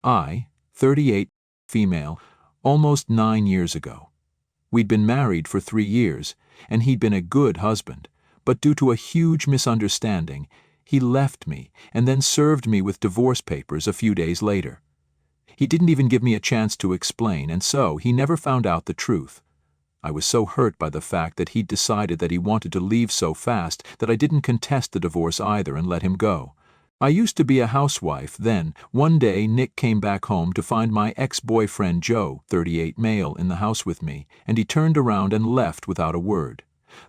I, 38, female, almost 9 years ago. We'd been married for 3 years, and he'd been a good husband, but due to a huge misunderstanding, he left me and then served me with divorce papers a few days later. He didn't even give me a chance to explain, and so he never found out the truth. I was so hurt by the fact that he'd decided that he wanted to leave so fast that I didn't contest the divorce either and let him go. I used to be a housewife then. One day Nick came back home to find my ex-boyfriend Joe, 38 male, in the house with me, and he turned around and left without a word.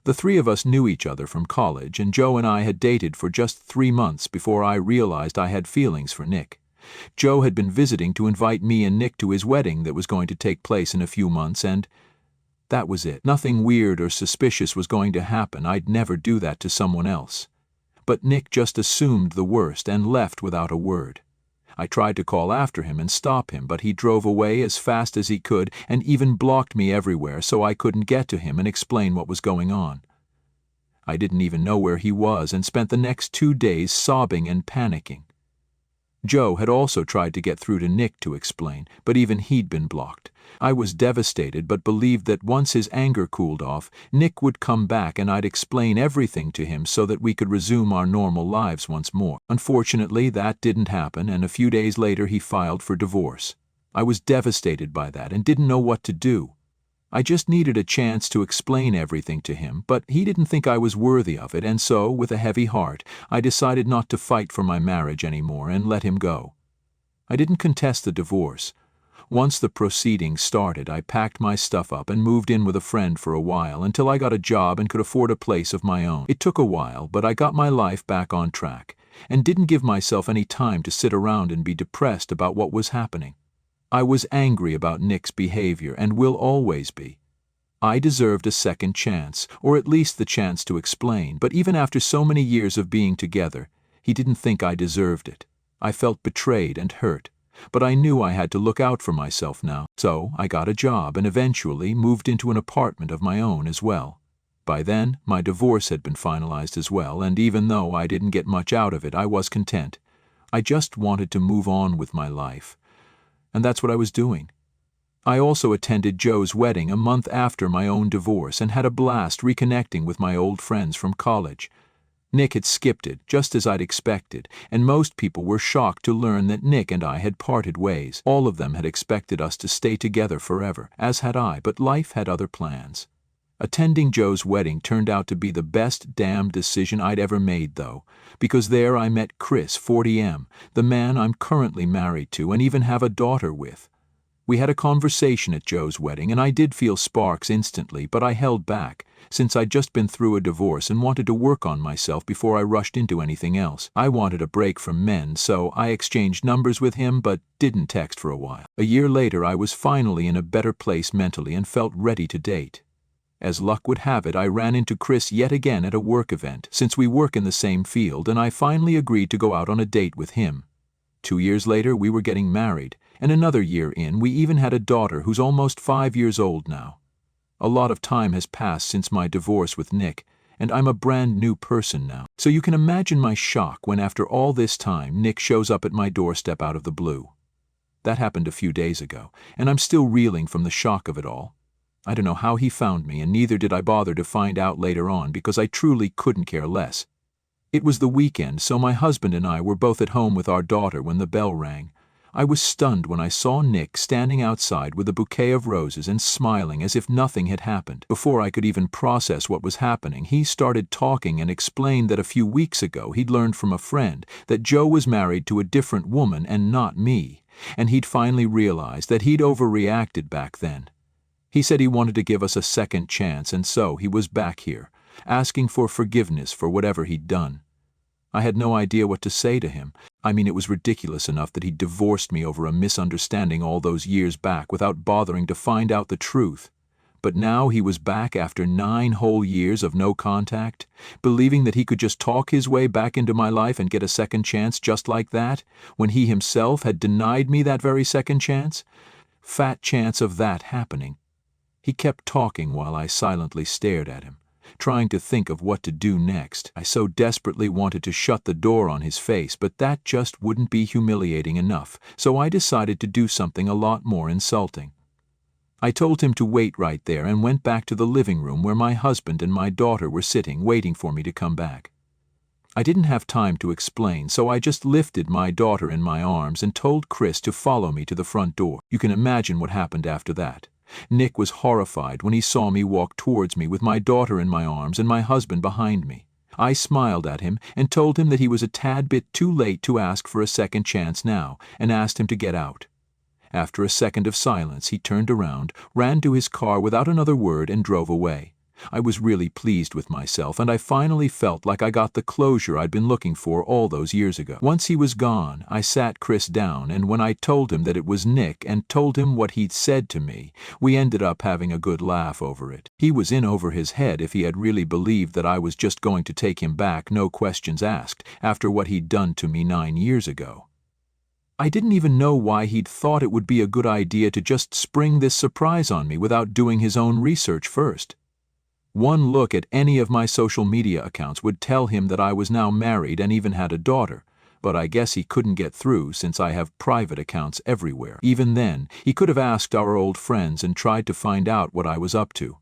The three of us knew each other from college, and Joe and I had dated for just 3 months before I realized I had feelings for Nick. Joe had been visiting to invite me and Nick to his wedding that was going to take place in a few months, and that was it. Nothing weird or suspicious was going to happen. I'd never do that to someone else. But Nick just assumed the worst and left without a word. I tried to call after him and stop him, but he drove away as fast as he could and even blocked me everywhere so I couldn't get to him and explain what was going on. I didn't even know where he was and spent the next 2 days sobbing and panicking. Joe had also tried to get through to Nick to explain, but even he'd been blocked. I was devastated but believed that once his anger cooled off, Nick would come back and I'd explain everything to him so that we could resume our normal lives once more. Unfortunately, that didn't happen, and a few days later he filed for divorce. I was devastated by that and didn't know what to do. I just needed a chance to explain everything to him, but he didn't think I was worthy of it, and so, with a heavy heart, I decided not to fight for my marriage anymore and let him go. I didn't contest the divorce. Once the proceedings started, I packed my stuff up and moved in with a friend for a while until I got a job and could afford a place of my own. It took a while, but I got my life back on track and didn't give myself any time to sit around and be depressed about what was happening. I was angry about Nick's behavior and will always be. I deserved a second chance, or at least the chance to explain, but even after so many years of being together, he didn't think I deserved it. I felt betrayed and hurt, but I knew I had to look out for myself now, so I got a job and eventually moved into an apartment of my own as well. By then, my divorce had been finalized as well, and even though I didn't get much out of it, I was content. I just wanted to move on with my life. And that's what I was doing. I also attended Joe's wedding a month after my own divorce and had a blast reconnecting with my old friends from college. Nick had skipped it, just as I'd expected, and most people were shocked to learn that Nick and I had parted ways. All of them had expected us to stay together forever, as had I, but life had other plans. Attending Joe's wedding turned out to be the best damn decision I'd ever made, though, because there I met Chris, 40M, the man I'm currently married to and even have a daughter with. We had a conversation at Joe's wedding, and I did feel sparks instantly, but I held back, since I'd just been through a divorce and wanted to work on myself before I rushed into anything else. I wanted a break from men, so I exchanged numbers with him but didn't text for a while. A year later, I was finally in a better place mentally and felt ready to date. As luck would have it, I ran into Chris yet again at a work event, since we work in the same field, and I finally agreed to go out on a date with him. 2 years later, we were getting married, and another year in, we even had a daughter who's almost 5 years old now. A lot of time has passed since my divorce with Nick, and I'm a brand new person now. So you can imagine my shock when after all this time, Nick shows up at my doorstep out of the blue. That happened a few days ago, and I'm still reeling from the shock of it all. I don't know how he found me, and neither did I bother to find out later on because I truly couldn't care less. It was the weekend, so my husband and I were both at home with our daughter when the bell rang. I was stunned when I saw Nick standing outside with a bouquet of roses and smiling as if nothing had happened. Before I could even process what was happening, he started talking and explained that a few weeks ago he'd learned from a friend that Joe was married to a different woman and not me, and he'd finally realized that he'd overreacted back then. He said he wanted to give us a second chance, and so he was back here, asking for forgiveness for whatever he'd done. I had no idea what to say to him. I mean, it was ridiculous enough that he'd divorced me over a misunderstanding all those years back without bothering to find out the truth. But now he was back after 9 whole years of no contact, believing that he could just talk his way back into my life and get a second chance just like that, when he himself had denied me that very second chance. Fat chance of that happening. He kept talking while I silently stared at him. trying to think of what to do next. I so desperately wanted to shut the door on his face, but that just wouldn't be humiliating enough, so I decided to do something a lot more insulting. I told him to wait right there and went back to the living room where my husband and my daughter were sitting, waiting for me to come back. I didn't have time to explain, so I just lifted my daughter in my arms and told Chris to follow me to the front door. You can imagine what happened after that. Nick was horrified when he saw me walk towards me with my daughter in my arms and my husband behind me. I smiled at him and told him that he was a tad bit too late to ask for a second chance now, and asked him to get out. After a second of silence, he turned around, ran to his car without another word, and drove away. I was really pleased with myself, and I finally felt like I got the closure I'd been looking for all those years ago. Once he was gone, I sat Chris down, and when I told him that it was Nick and told him what he'd said to me, we ended up having a good laugh over it. He was in over his head if he had really believed that I was just going to take him back, no questions asked, after what he'd done to me 9 years ago. I didn't even know why he'd thought it would be a good idea to just spring this surprise on me without doing his own research first. One look at any of my social media accounts would tell him that I was now married and even had a daughter, but I guess he couldn't get through since I have private accounts everywhere. Even then, he could have asked our old friends and tried to find out what I was up to.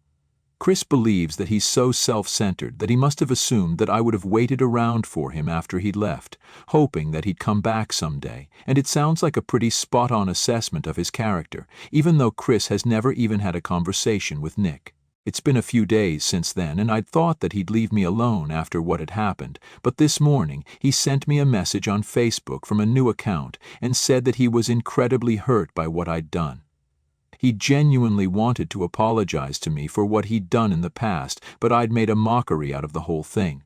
Chris believes that he's so self-centered that he must have assumed that I would have waited around for him after he'd left, hoping that he'd come back someday, and it sounds like a pretty spot-on assessment of his character, even though Chris has never even had a conversation with Nick. It's been a few days since then, and I'd thought that he'd leave me alone after what had happened, but this morning he sent me a message on Facebook from a new account and said that he was incredibly hurt by what I'd done. He genuinely wanted to apologize to me for what he'd done in the past, but I'd made a mockery out of the whole thing.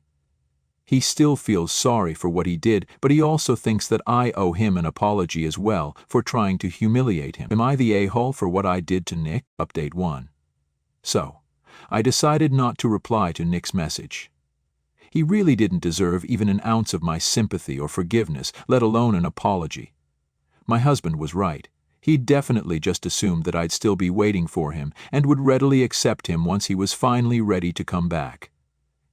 He still feels sorry for what he did, but he also thinks that I owe him an apology as well for trying to humiliate him. Am I the a-hole for what I did to Nick? Update 1. So, I decided not to reply to Nick's message. He really didn't deserve even an ounce of my sympathy or forgiveness, let alone an apology. My husband was right. He'd definitely just assumed that I'd still be waiting for him and would readily accept him once he was finally ready to come back.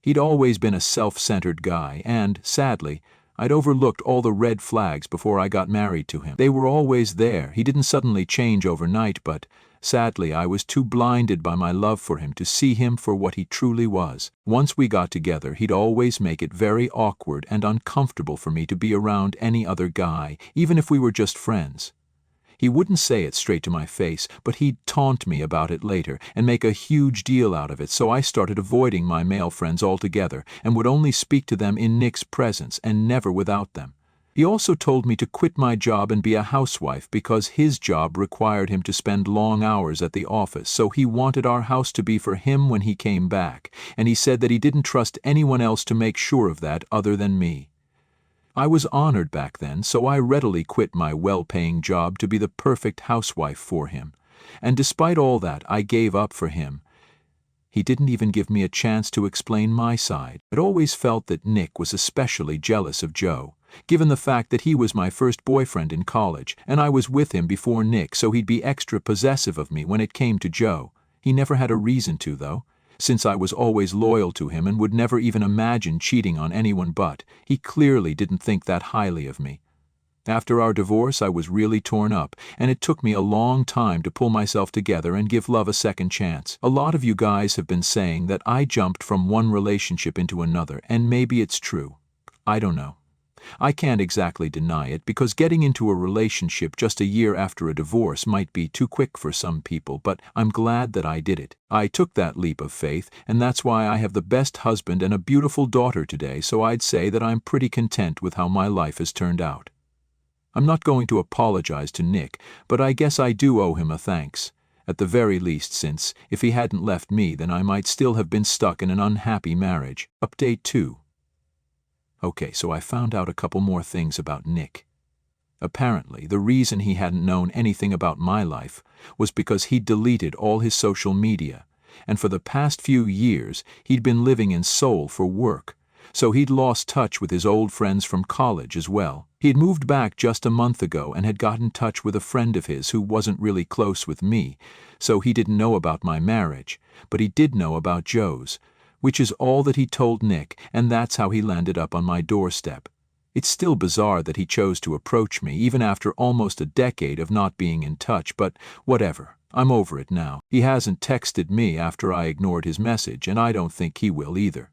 He'd always been a self-centered guy, and, sadly, I'd overlooked all the red flags before I got married to him. They were always there. He didn't suddenly change overnight, but, sadly, I was too blinded by my love for him to see him for what he truly was. Once we got together, he'd always make it very awkward and uncomfortable for me to be around any other guy, even if we were just friends. He wouldn't say it straight to my face, but he'd taunt me about it later and make a huge deal out of it, so I started avoiding my male friends altogether and would only speak to them in Nick's presence and never without them. He also told me to quit my job and be a housewife because his job required him to spend long hours at the office, so he wanted our house to be for him when he came back, and he said that he didn't trust anyone else to make sure of that other than me. I was honored back then, so I readily quit my well-paying job to be the perfect housewife for him. And despite all that, I gave up for him. He didn't even give me a chance to explain my side. I'd always felt that Nick was especially jealous of Joe, given the fact that he was my first boyfriend in college, and I was with him before Nick, so he'd be extra possessive of me when it came to Joe. He never had a reason to, though. Since I was always loyal to him and would never even imagine cheating on anyone but, he clearly didn't think that highly of me. After our divorce, I was really torn up, and it took me a long time to pull myself together and give love a second chance. A lot of you guys have been saying that I jumped from one relationship into another, and maybe it's true. I don't know. I can't exactly deny it, because getting into a relationship just a year after a divorce might be too quick for some people, but I'm glad that I did it. I took that leap of faith, and that's why I have the best husband and a beautiful daughter today, so I'd say that I'm pretty content with how my life has turned out. I'm not going to apologize to Nick, but I guess I do owe him a thanks. At the very least, since, if he hadn't left me, then I might still have been stuck in an unhappy marriage. Update 2. Okay, so I found out a couple more things about Nick. Apparently, the reason he hadn't known anything about my life was because he'd deleted all his social media, and for the past few years he'd been living in Seoul for work, so he'd lost touch with his old friends from college as well. He'd moved back just a month ago and had got in touch with a friend of his who wasn't really close with me, so he didn't know about my marriage, but he did know about Joe's. which is all that he told Nick, and that's how he landed up on my doorstep. It's still bizarre that he chose to approach me, even after almost a decade of not being in touch, but whatever. I'm over it now. He hasn't texted me after I ignored his message, and I don't think he will either.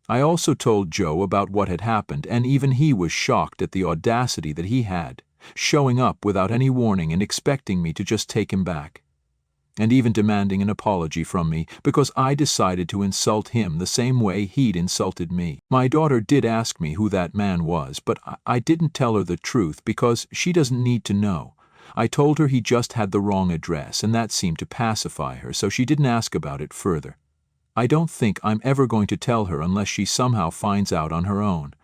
I also told Joe about what had happened, and even he was shocked at the audacity that he had, showing up without any warning and expecting me to just take him back, and even demanding an apology from me because I decided to insult him the same way he'd insulted me. My daughter did ask me who that man was, but I didn't tell her the truth because she doesn't need to know. I told her he just had the wrong address, and that seemed to pacify her, so she didn't ask about it further. I don't think I'm ever going to tell her unless she somehow finds out on her own,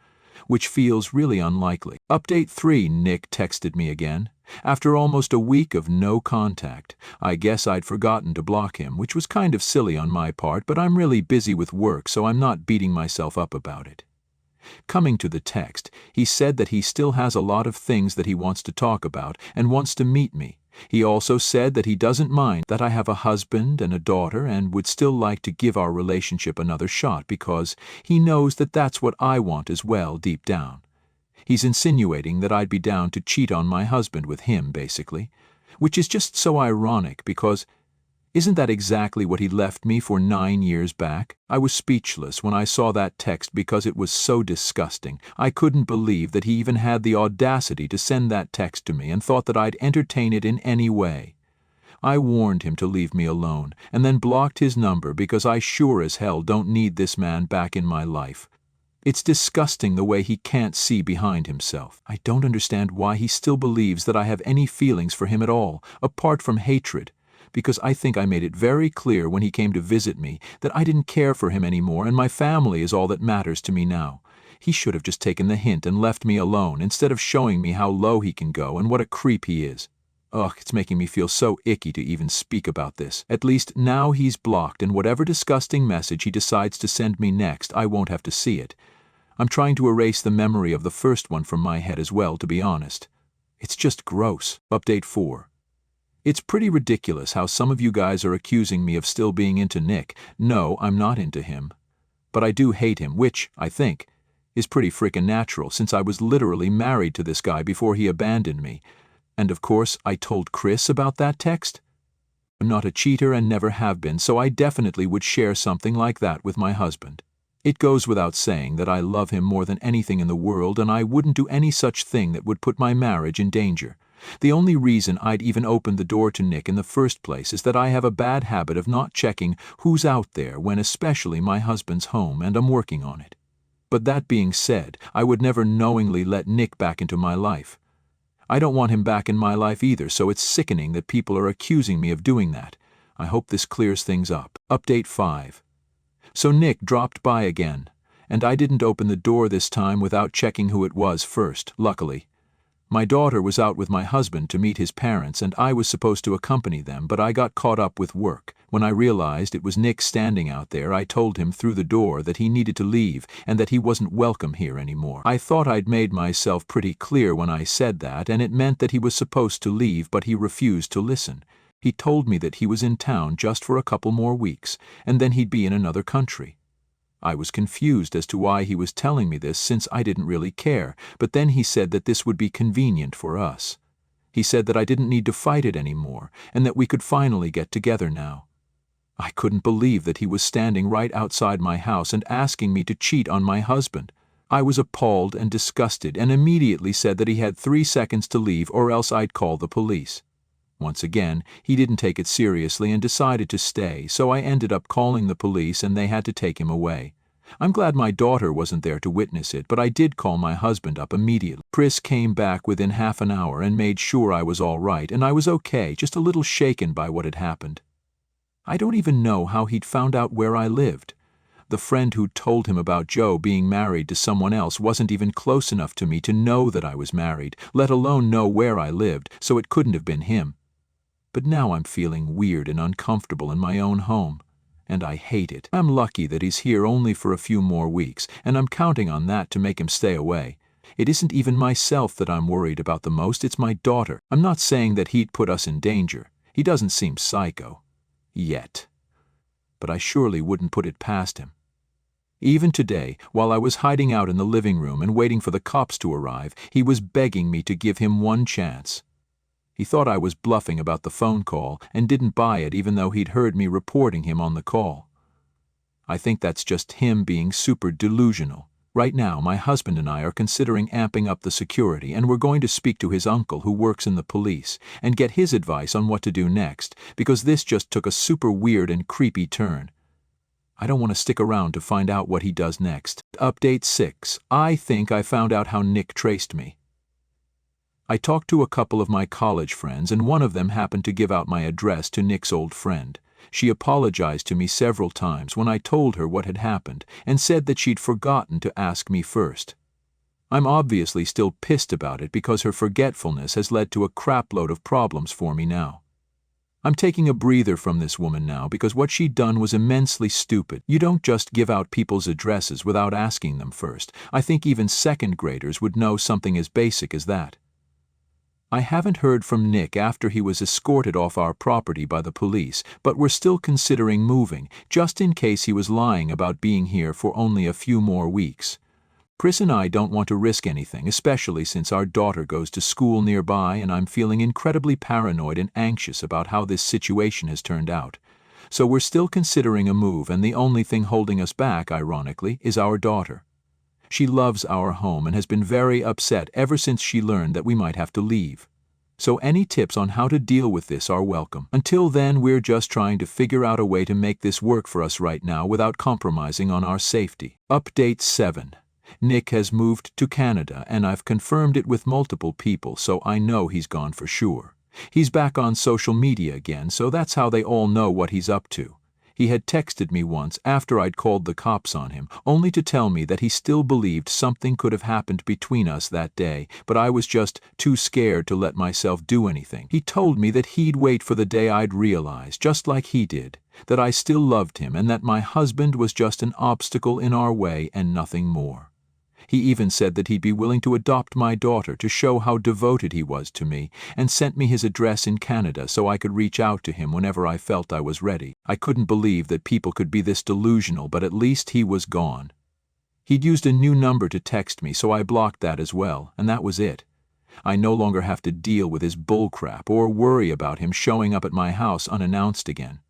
which feels really unlikely. Update 3, Nick texted me again. After almost a week of no contact, I guess I'd forgotten to block him, which was kind of silly on my part, but I'm really busy with work, so I'm not beating myself up about it. Coming to the text, he said that he still has a lot of things that he wants to talk about and wants to meet me. He also said that he doesn't mind that I have a husband and a daughter and would still like to give our relationship another shot because he knows that that's what I want as well deep down. He's insinuating that I'd be down to cheat on my husband with him, basically, which is just so ironic because isn't that exactly what he left me for 9 years back? I was speechless when I saw that text because it was so disgusting. I couldn't believe that he even had the audacity to send that text to me and thought that I'd entertain it in any way. I warned him to leave me alone and then blocked his number because I sure as hell don't need this man back in my life. It's disgusting the way he can't see behind himself. I don't understand why he still believes that I have any feelings for him at all, apart from hatred. Because I think I made it very clear when he came to visit me that I didn't care for him anymore and my family is all that matters to me now. He should have just taken the hint and left me alone instead of showing me how low he can go and what a creep he is. Ugh, it's making me feel so icky to even speak about this. At least now he's blocked, and whatever disgusting message he decides to send me next, I won't have to see it. I'm trying to erase the memory of the first one from my head as well, to be honest. It's just gross. Update 4. It's pretty ridiculous how some of you guys are accusing me of still being into Nick. No, I'm not into him. But I do hate him, which, I think, is pretty frickin' natural since I was literally married to this guy before he abandoned me. And of course, I told Chris about that text. I'm not a cheater and never have been, so I definitely would share something like that with my husband. It goes without saying that I love him more than anything in the world, and I wouldn't do any such thing that would put my marriage in danger. The only reason I'd even opened the door to Nick in the first place is that I have a bad habit of not checking who's out there when especially my husband's home, and I'm working on it. But that being said, I would never knowingly let Nick back into my life. I don't want him back in my life either, so it's sickening that people are accusing me of doing that. I hope this clears things up. Update 5. So Nick dropped by again, and I didn't open the door this time without checking who it was first, luckily. My daughter was out with my husband to meet his parents, and I was supposed to accompany them, but I got caught up with work. When I realized it was Nick standing out there, I told him through the door that he needed to leave and that he wasn't welcome here anymore. I thought I'd made myself pretty clear when I said that, and it meant that he was supposed to leave, but he refused to listen. He told me that he was in town just for a couple more weeks, and then he'd be in another country. I was confused as to why he was telling me this since I didn't really care, but then he said that this would be convenient for us. He said that I didn't need to fight it anymore, and that we could finally get together now. I couldn't believe that he was standing right outside my house and asking me to cheat on my husband. I was appalled and disgusted and immediately said that he had 3 seconds to leave or else I'd call the police. Once again, he didn't take it seriously and decided to stay, so I ended up calling the police and they had to take him away. I'm glad my daughter wasn't there to witness it, but I did call my husband up immediately. Chris came back within half an hour and made sure I was all right, and I was okay, just a little shaken by what had happened. I don't even know how he'd found out where I lived. The friend who told him about Joe being married to someone else wasn't even close enough to me to know that I was married, let alone know where I lived, so it couldn't have been him. But now I'm feeling weird and uncomfortable in my own home, and I hate it. I'm lucky that he's here only for a few more weeks, and I'm counting on that to make him stay away. It isn't even myself that I'm worried about the most, it's my daughter. I'm not saying that he'd put us in danger. He doesn't seem psycho. Yet. But I surely wouldn't put it past him. Even today, while I was hiding out in the living room and waiting for the cops to arrive, he was begging me to give him one chance. He thought I was bluffing about the phone call and didn't buy it even though he'd heard me reporting him on the call. I think that's just him being super delusional. Right now, my husband and I are considering amping up the security, and we're going to speak to his uncle who works in the police and get his advice on what to do next, because this just took a super weird and creepy turn. I don't want to stick around to find out what he does next. Update 6. I think I found out how Nick traced me. I talked to a couple of my college friends, and one of them happened to give out my address to Nick's old friend. She apologized to me several times when I told her what had happened and said that she'd forgotten to ask me first. I'm obviously still pissed about it because her forgetfulness has led to a crapload of problems for me now. I'm taking a breather from this woman now because what she'd done was immensely stupid. You don't just give out people's addresses without asking them first. I think even second graders would know something as basic as that. I haven't heard from Nick after he was escorted off our property by the police, but we're still considering moving, just in case he was lying about being here for only a few more weeks. Chris and I don't want to risk anything, especially since our daughter goes to school nearby, and I'm feeling incredibly paranoid and anxious about how this situation has turned out. So we're still considering a move, and the only thing holding us back, ironically, is our daughter. She loves our home and has been very upset ever since she learned that we might have to leave. So any tips on how to deal with this are welcome. Until then, we're just trying to figure out a way to make this work for us right now without compromising on our safety. Update 7. Nick has moved to Canada, and I've confirmed it with multiple people, so I know he's gone for sure. He's back on social media again, so that's how they all know what he's up to. He had texted me once after I'd called the cops on him, only to tell me that he still believed something could have happened between us that day, but I was just too scared to let myself do anything. He told me that he'd wait for the day I'd realize, just like he did, that I still loved him and that my husband was just an obstacle in our way and nothing more. He even said that he'd be willing to adopt my daughter to show how devoted he was to me, and sent me his address in Canada so I could reach out to him whenever I felt I was ready. I couldn't believe that people could be this delusional, but at least he was gone. He'd used a new number to text me, so I blocked that as well, and that was it. I no longer have to deal with his bullcrap or worry about him showing up at my house unannounced again.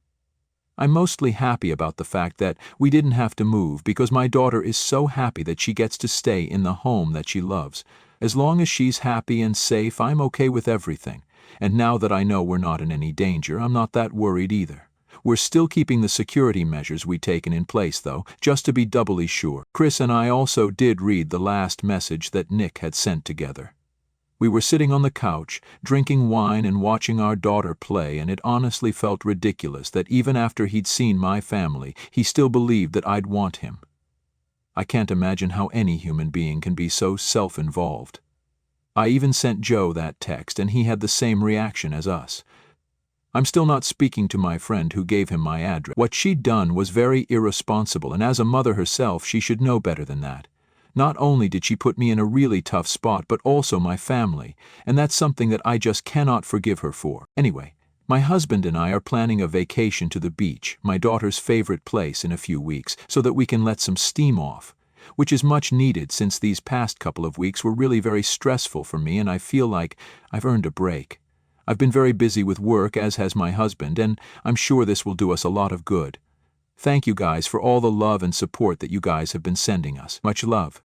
I'm mostly happy about the fact that we didn't have to move because my daughter is so happy that she gets to stay in the home that she loves. As long as she's happy and safe, I'm okay with everything. And now that I know we're not in any danger, I'm not that worried either. We're still keeping the security measures we'd taken in place, though, just to be doubly sure. Chris and I also did read the last message that Nick had sent together. We were sitting on the couch, drinking wine and watching our daughter play, and it honestly felt ridiculous that even after he'd seen my family, he still believed that I'd want him. I can't imagine how any human being can be so self-involved. I even sent Joe that text, and he had the same reaction as us. I'm still not speaking to my friend who gave him my address. What she'd done was very irresponsible, and as a mother herself, she should know better than that. Not only did she put me in a really tough spot, but also my family, and that's something that I just cannot forgive her for. Anyway, my husband and I are planning a vacation to the beach, my daughter's favorite place, in a few weeks, so that we can let some steam off, which is much needed since these past couple of weeks were really very stressful for me, and I feel like I've earned a break. I've been very busy with work, as has my husband, and I'm sure this will do us a lot of good. Thank you guys for all the love and support that you guys have been sending us. Much love.